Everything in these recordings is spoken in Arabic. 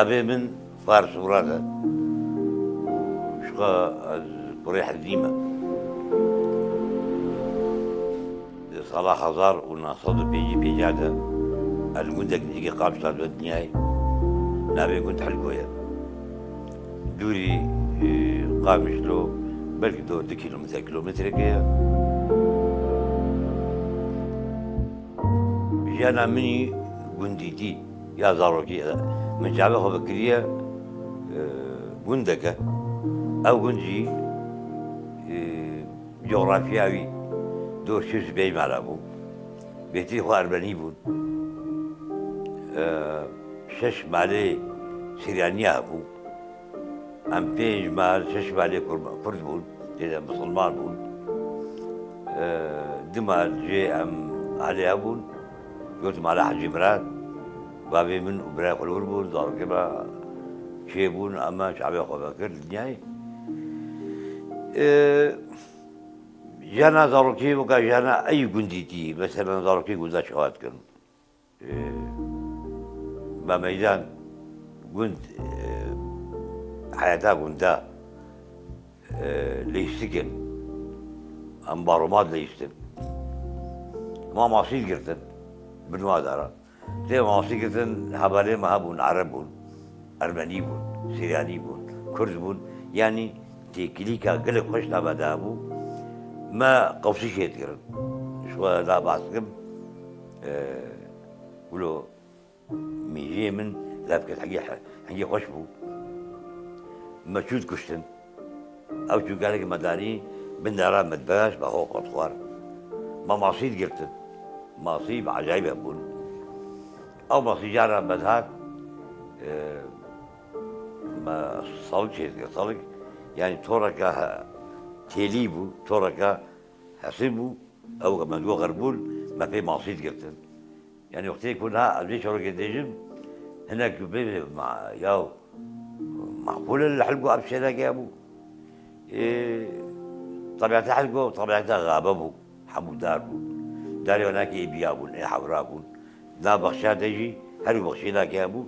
نابي من فارس ورادا شقا قريح الديمة صلاح هزار ونصد بيجي بيجادا المدة ديجي قام صاد الدنيا نابي كنت حلقويا دوري قامش له بلكي دور دي كيلومتر كيا جانا مني قنديتي يا زاروكي من شعبه بكرية قندكة أو قنجي جغرافياوي دور شو سبعي مالابو بيتي خو أرباني بون شش مالي سريانيا بو أم بيج مال شش مالي كرد بون إذا مسلمان بون دمال جي أم علي أبون قلت مال حجي مراد بابي من وبراي قلور بون دارو كما شيبون أما شعبي خو بكر الدنيا جانا زاروكي وكا جانا أي قنديتي مثلا زاروكي قندا شوات كن بميدان قند حياتها قندا ليستكن أم بارومات ليستن ما مصيد قرتن بنوادارا تي مصيد قرتن هبالي ما هبون عربون أرمني بون سرياني بون كرد بون يعني تي كليكا قلق خوش نابدا بو ما قوسي شيء تقرن شو لا بعثكم قولوا ميجي من لابكت حقي خوش بو ما شود كشتن او شو قالك مداري بندارا مدباش بخو قطوار ما مصيد قرتن مصيب عجايبة بون او مصيد جارا بدهات ما صلك شيء صلك يعني توركا تيليبو توركا حسيبو او كما دو غربول ما في مصيد قرتن يعني وقت يكون ها ليش شركة ديجم هناك مع ياو معقول الحلقو ابشرك يا ابو طبيعة حلقو طبيعتها غابة بو حمو دار بو داري هناك بيابون حورابون لا بخشا تجي هل بخشي لك يا ابو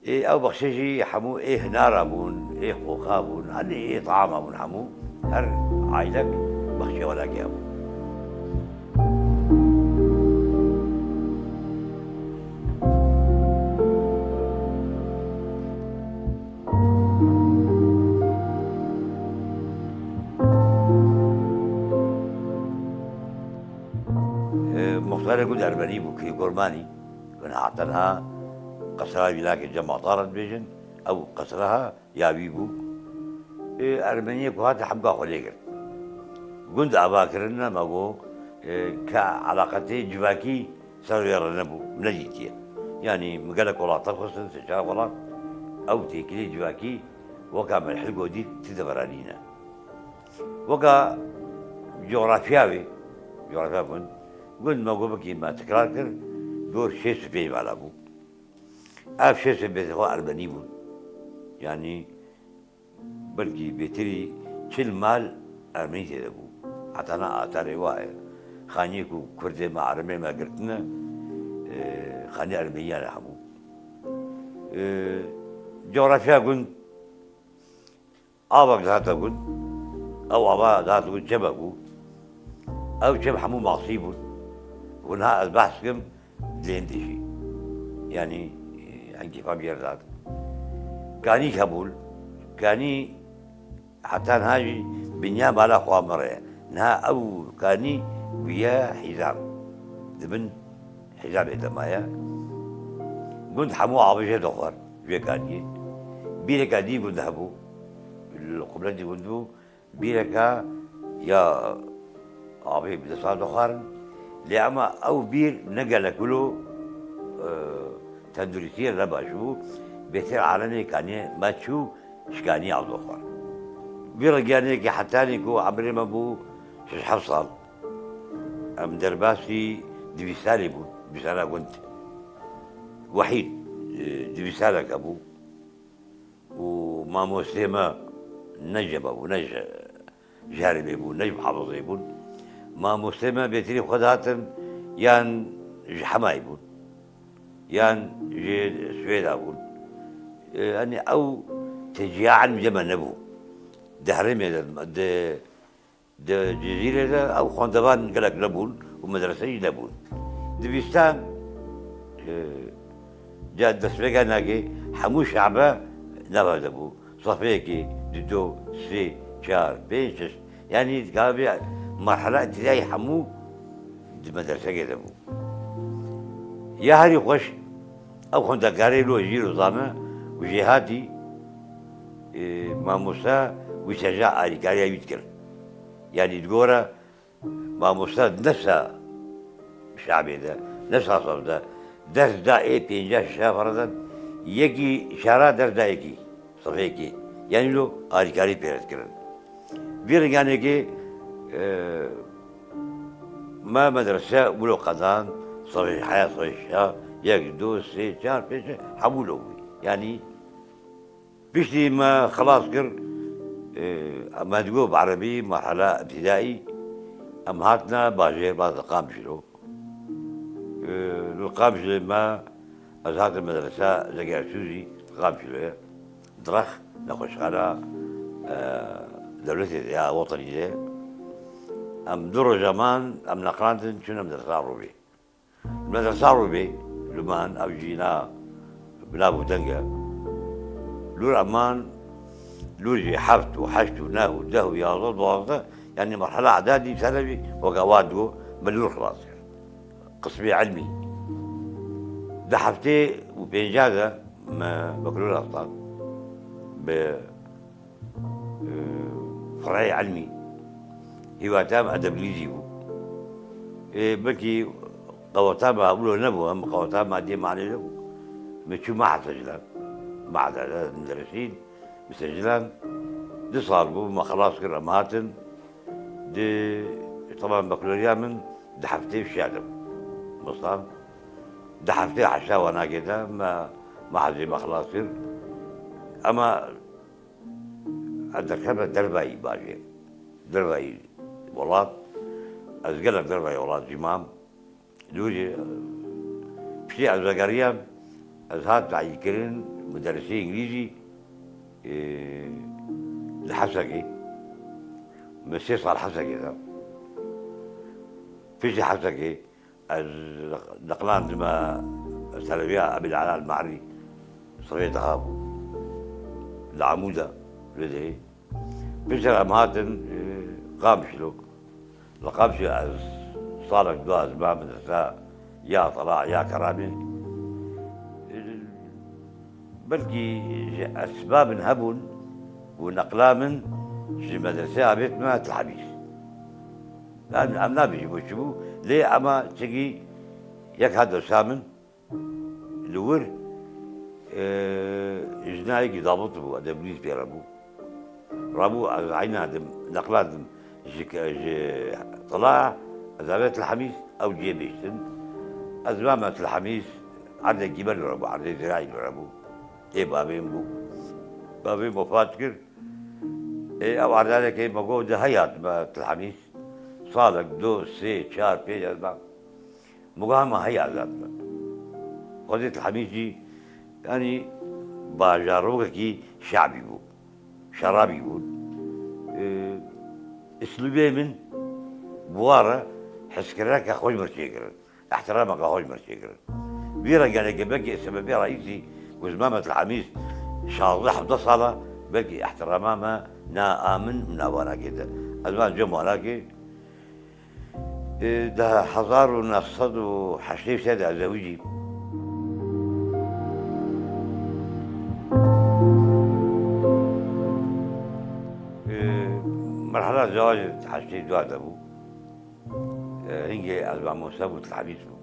او بخشي حمو هنارا بون خوخا بون هل طعام بون حمو هر عائلك بخشي ولك يا ابو مختار يقول أرباني بوكي قرماني كنا عطناها قصرها بلاك الجمع طارت بيجن أو قصرها يا بيبو أرمانية كوهات حمقا خليقر قند أباكرنا ماقو كعلاقتي جواكي صاروا يرنبو منجيتيا يعني مقالك ولا تخصن سجاق ولا أو تيكلي جواكي وكا من الحلقو دي تدبرانينا وكا جغرافياوي كنت قلت ما قبل ما تكرار كر دور شيء سبعي على أبو أف شيء سبعي هو أربعين بون يعني بلكي بيتري كل مال أربعين تي أبو حتى أنا أتاري واحد خانيكو كردي مع عربي ما قلتنا خاني أربعين يا أبو جغرافيا قلت أبغى ذاته قلت أو أبغى ذاته قلت شبكو أو شب حمو معصيبون ونها البحث كم لين تجي يعني عندي فامير ذات كاني كابول كاني حتى هاجي بنيام على خوا مرة نها أو كاني ويا حزام دبن حزام إدمايا قلت حمو عبيشة دخار ويا كاني بيرك دي قلت هبو القبلة دي قلتو بيرك يا أبي بدأ دخار لأما أو بير نقل كله تندريسية ربع شو بيصير عالمي كاني ما تشو شكاني على دخار بير جاني كي حتاني كو عمري ما بو شش حصل أم درباسي دبيسالي بو بسنة كنت وحيد دبيسالك أبو وما مسلمة نجم أبو جاربي بو نجم حافظي بو ما مسلمة بيتري خداتن يان حماي بون يان جي سويدا بون يعني أو تجياعا جمع نبو ده حرمي ده جزيرة ده أو خندبان قالك نبون ومدرسة نبون دبيستان جاء دسبيقا ناقي حمو شعبه نبا دبو صفيكي دو سي شار بيشش يعني قال مرحلة ابتدائي حمو دي مدرسة دبو يا هاري خوش أو خندقاري لو جيرو ظانا وجهاتي ماموسا وشجاع أريكاريا يذكر يعني تقول ماموسا نفسها شعبي ده نفسها صف ده درس دا إيه بينجاش شافردا يجي شارع درس دا يجي صفيكي يعني لو أريكاري بيرت كرن بير يعني كي ما مدرسة ولو قدان صفي حياة صفي يجي دو سي شار بيش حمولو يعني بيشتي ما خلاص كر ما تقول بعربي مرحلة ابتدائي أمهاتنا باجير بعض قامشلو القامشلو ما أزهات المدرسة زكاة سوزي قامشلو درخ نخش على دولتي يا وطني دي أم دور زمان أم نقرانتن شنو مدرسة عربي المدرسة عربي لمان أو جينا بلابو دنقة لور أمان لورجي حفت وحشت وناه وده يا ضد وضد يعني مرحلة إعدادي ثانوي وقوادو ملور خلاص يعني. قسمي علمي ده حفتي وبإنجازة ما بكالوريوس أصلا ب فرعي علمي هو تام أدب ليزي بكي قوتام أقوله نبو أما قوتام ما دي معني له مشو ما حسجلان بعد المدرسين مسجلان دي صاربو ما خلاص كر أمهاتن دي طبعا بكالوريا من دحفتي في شادم مصطفى دحفتي عشا وانا كده ما حد ما خلاص كر اما اتذكر درباي باجي درباي ولاد ازقلك درباي ولاد جمام دوجي بشي الزقريا ازهات عيكرين مدرسين انجليزي الحسكي مسير صار حسكي ذا فيش حسكي نقلان لما سلبيا ابي العلاء المعري صغير هابو العمودة لدي فيش امهاتن قامشلو لقامش صارك دواز ما مدرسة يا طلع يا كرامي بلكي اسباب هبون ونقلامن في مدرسة بيت ما تلحبيش أم نبي وشبو ليه أما تجي يك هذا سامن لور جناي ضابط بو هذا بليز بيربو رابو عينا نقلات طلع ذابت الحميس أو جيبيشتن أزمامة الحميس عرض الجبل ربو عرض الزراعي ربو إيه بابين مفاتكر إيه أو على ذلك إيه بقول ده هيات الحميس صالك دو سي شار بيج أربعة مقامة هيات ذاتنا قضية الحميس دي يعني باجاروك كي شعبي بو شرابي بو إيه اسلوبي من بوارة حسكراك أخوي مرشيكر احترامك أخوي مرشيكر بيرا يعني كبكي السبب رئيسي وزمامة الحميس شاطح بتصلة بقي احترامها ما نا آمن من أولا كده أزمان جم وراكي ده حضار ونصد وحشري سادة زوجي مرحلة زواج حشري دوات أبو هنجي أزمان موسى وتلحبيس بو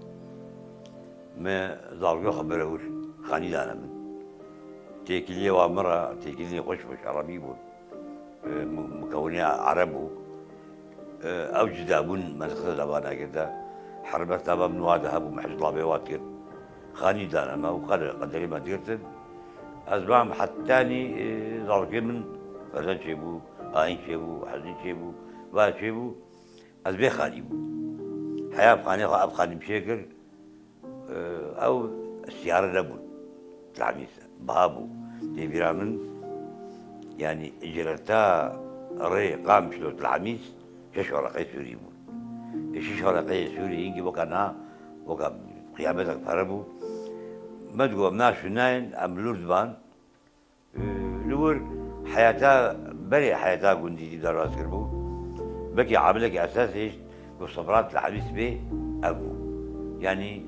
ما ضارقو خبروش خاني دانا من تيكلي وامرة تيكلي قش عربي بون مكونية عربو أوجد أبون منطقة لبانا كده حربت أبا من وادا هبو محج طلابيوات كده خاني دانا ما وقال قدري ما ديرتن أزبام حتاني ضارقي من فزن شيبو آين شيبو حزين شيبو باد شيبو أزبي خاني بو حياة بخاني أب خاني بشيكر أو السيارة لبون تلعميسة بابو ديفيرا من يعني إجرتا ري قام شلوت العميس شش ورقي سوري بون شش ورقي سوري ينجي وكنا وكا قيامتك فربو ما تقول مناش ناين أم لوردبان لور حياتا بري حياتا قندي دراس كربو بكي عاملك أساس إيش وصبرات الحميس بي أبو يعني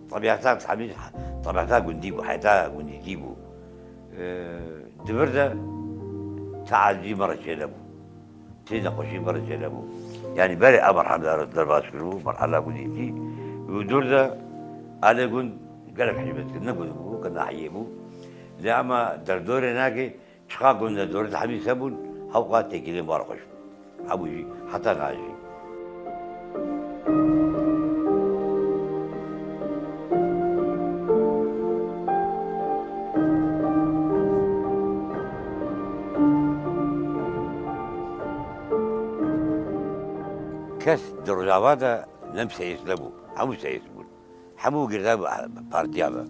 طبيعتها الحميس طبيعتها قنديبو حياتها قنديبو دبرده تعالجي مرة جلبو تينا قشي مرة جلبو يعني بري مرحلة درباس كربو مرحلة قنديتي ودور ده أنا قلت قالك حجبت كنا قلبو كنا حيبو لأما دردور هناك شقا قلنا دور الحميس أبون هوقات تكيلين بارقش أبوجي حتى ناجي كاس دروجافادا لم سيسلبو حمو سيسبون حمو قرداب بارتيابا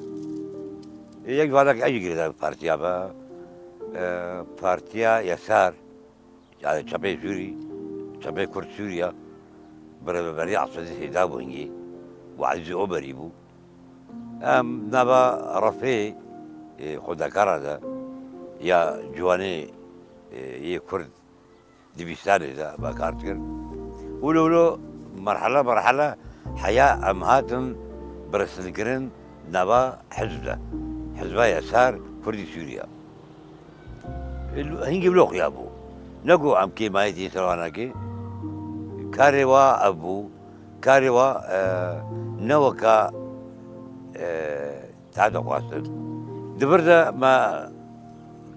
يجب عليك أي قرداب بارتيابا بارتيا يسار يعني شبه سوري شبه كرد سوريا بري عصدي سيدابو هنجي وعزي أوبريبو نبا رفي خدا كرادا يا جواني يا كرد دبيستاني دا باكارتكر ولولو مرحلة حياة أمهاتن برسلكرن نبا حزبه حزبه يسار كردي سوريا هنجي بلوخ يا أبو نقو أم كي مايتي سوانا كي كاريوا أبو كاريوا نوكا تعدق واسد دبردا ما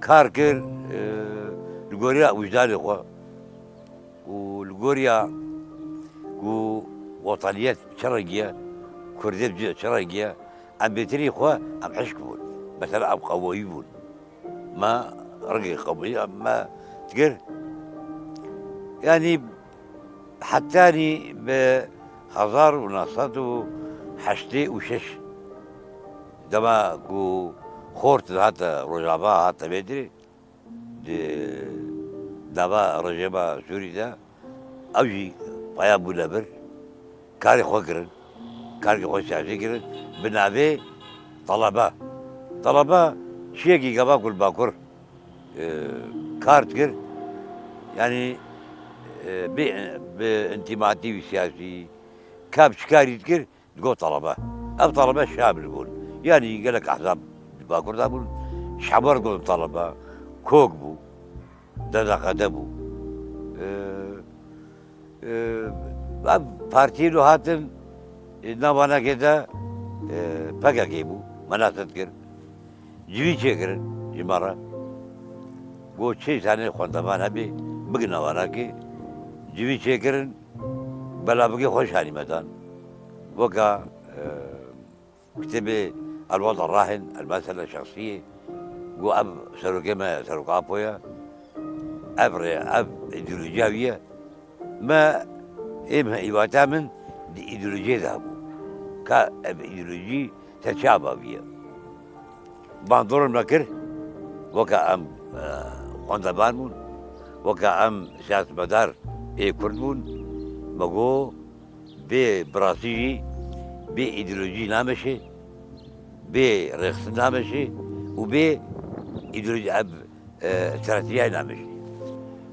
كاركر الغوريا وجداني خوا والغوريا وطنيات شرقية كردية شرقية أم بيتري خوا أم حشكبون مثلا أم قويبون ما رقي قوي أما تقر يعني حتاني بهزار ونصات حشتي وشش دما كو خورت هاتا رجابا هاتا بيدري دابا رجابا سوري دا أوجي بايا بولابر كاري خوكرن كاري خوش شاشكرن بنابي طلبة شيكي قبا كل باكر كارتكر يعني بانتماءاتي سياسي كاب شكاري تكر تقول طلبة أو طلبة شامل يقول يعني قال لك أحزاب باكر تقول شعبر يقول طلبة كوكبو دادا قدبو بارتيلو هاتن نوانا كده بقى جيبو مناطق كر جوي شكرن جمارة قو شيء ثاني خواندمان أبي بقنا وراكي جوي شكرن بلا بقي خوش هاني مدان وكا كتب الوضع الراهن المسألة الشخصية قو أب سروكما سروك أبويا أب إيديولوجية ما إما إيواتا من دي إيديولوجية ذهبو كا إيديولوجي تشابه بيها باندور المكر وكا أم خواندبان بون وكا أم سياس مدار كرد بون مگو بي براسيجي بي إيديولوجي نامشي بي رخص نامشي وبي إيديولوجي أب استراتيجية نامشي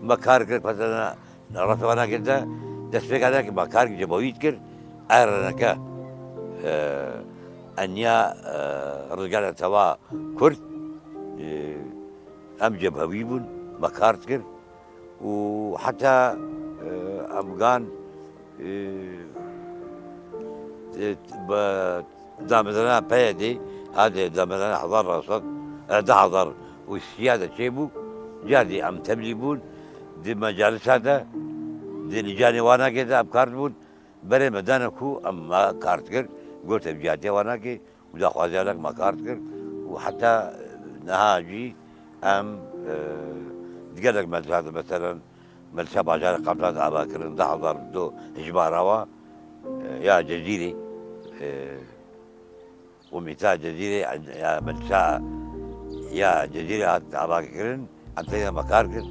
ما كاركر مثلا رفعنا كده دسبك هذاك ما كارك جبويت كر أرنكا أنيا رجال توا كرد أم جبهويبون ما كارتكر وحتى أمغان دامدنا بيدي هذا دامدنا حضر رصد ده حضر والسيادة شيبو جادي أم تبليبون دي مجالس هذا دي لجاني وانا كده أبكارت بون بري مدانا كو أم ما كارتكر قلت بجاتي وانا كي ودا خوازي لك ما كارتكر وحتى نهاجي أم تقلق ملسات مثلا ملسا باجار قبلات أباكرن ده حضر دو إجباروا يا جزيري ومثال جزيري يا ملسا يا جزيرة هات عباكرن أم تيجا مكاركر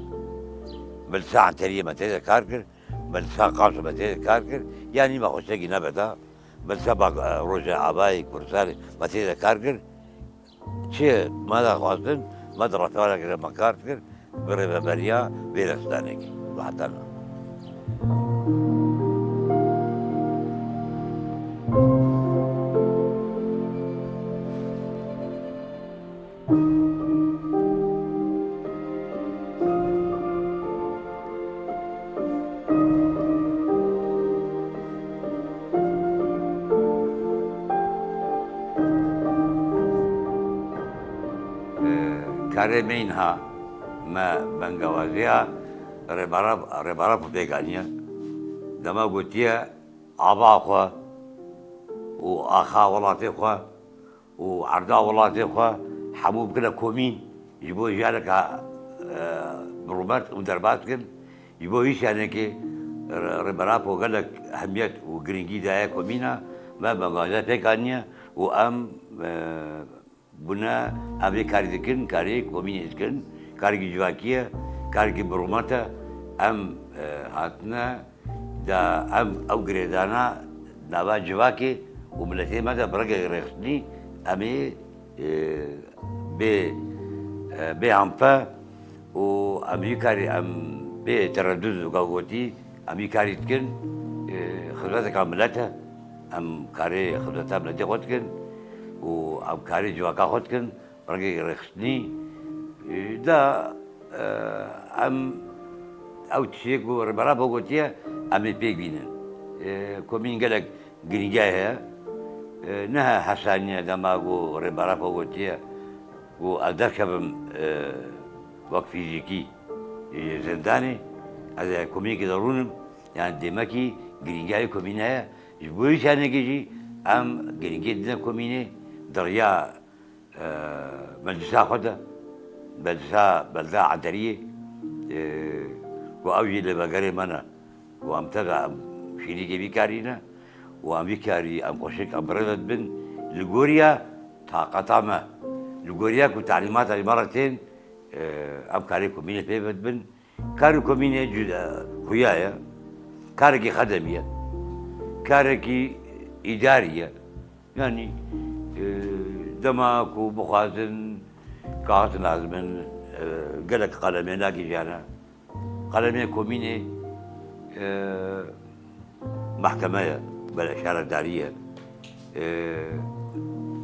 ملسا عن تريه ما تيجا كاركر ملسا قاصة ما تيجا كاركر يعني ما خوشتكي نبتا ملسا باق روجا عباي كرسالي ما تيجا كاركر شيء ماذا خواستن ماذا رتوالا كده مكاركر بريبا بريا بيرستانك وحتى أنا كارمينها ما بنجوازيها ربارب بيجانيا دما قلتيا أبا خوا وأخا ولاتي خوا وعردا ولاتي خوا حبوب كده كومين يبغوا يجارك بروبات ودربات كن يبغوا يش يعني كي ربارب وقال لك أهمية وجرينجي ده كومينا ما بنجوازيها بيجانيا وأم buna abi kari dikin, kari komini dikin, kari jواكية, kari بروماتا am هاتنا دا am أو جريدانا نبا جواكي وملتي ماذا برجع رخني أمي ب أمبا وأمي كاري أم بتردد وقوتي أمي كاري تكن خدمتك عملتها أم كاري خدمتها ملتي قوتكن وأم كاري جواكا خدكن برجع رخني دا أم أو تشيكو ربنا بقولتيه أمي بيك بينن كومين قالك جريجاها نها حسانية دماغو ربنا بقولتيه وأدركب وقت فيزيكي زنداني هذا كومين كدرونم يعني دماغي جريجاها كومينها يبويش أنا كيجي أم جريجا كومينه دريا مجلسا خدا بلدا عدريه وأوجي لبقري منا وأمتغى شريكي بكارينا وأم بكاري أم قشك أم بردت بن لغوريا طاقتا ما لغوريا كو تعليمات مرتين أم كاري كومينة بيبت بن كاري كومينة جدا خويايا كاركي خدمية كاركي إدارية يعني دماك وبخازن كاس لازمن قالك قلمين لاقي جانا قلمين كوميني محكمة بالإشارة الدارية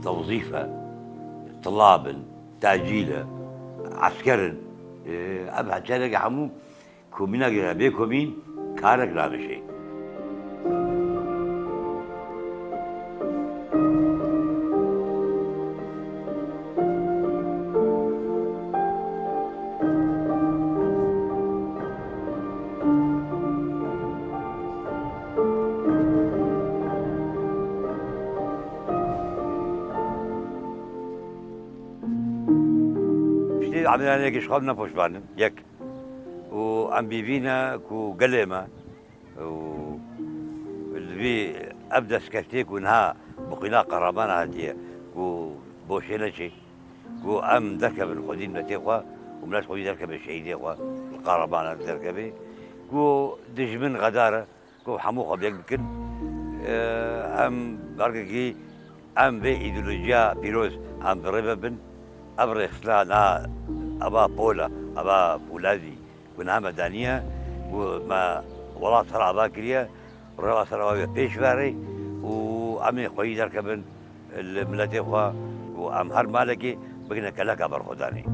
توظيفة طلاب تأجيل عسكر أبعد شارك حمو كومينا جرابي كومين كارك لا بشيء عملنا هيك شغلنا بوشبان يك وعم بيبينا كو قلمة و اللي ابدا سكتيك ونها بقينا قرابانا هديه كو بوشينا شي كو ام دركب القديم نتيقوا وملاش قوي دركب الشهيد يقوا القرابانا دركبي كو دجمن غداره كو حموقه بيك بكن ام بركي ام بايديولوجيا بيروز ام برببن أبرخ لا أبا بولا أبا بولادي كنا مدنية وما ولا ترى باكرية ولا ترى بيش باري وأمي خوي دركبن الملتي خوا وأم هر مالكي بقينا كلاك أبر خداني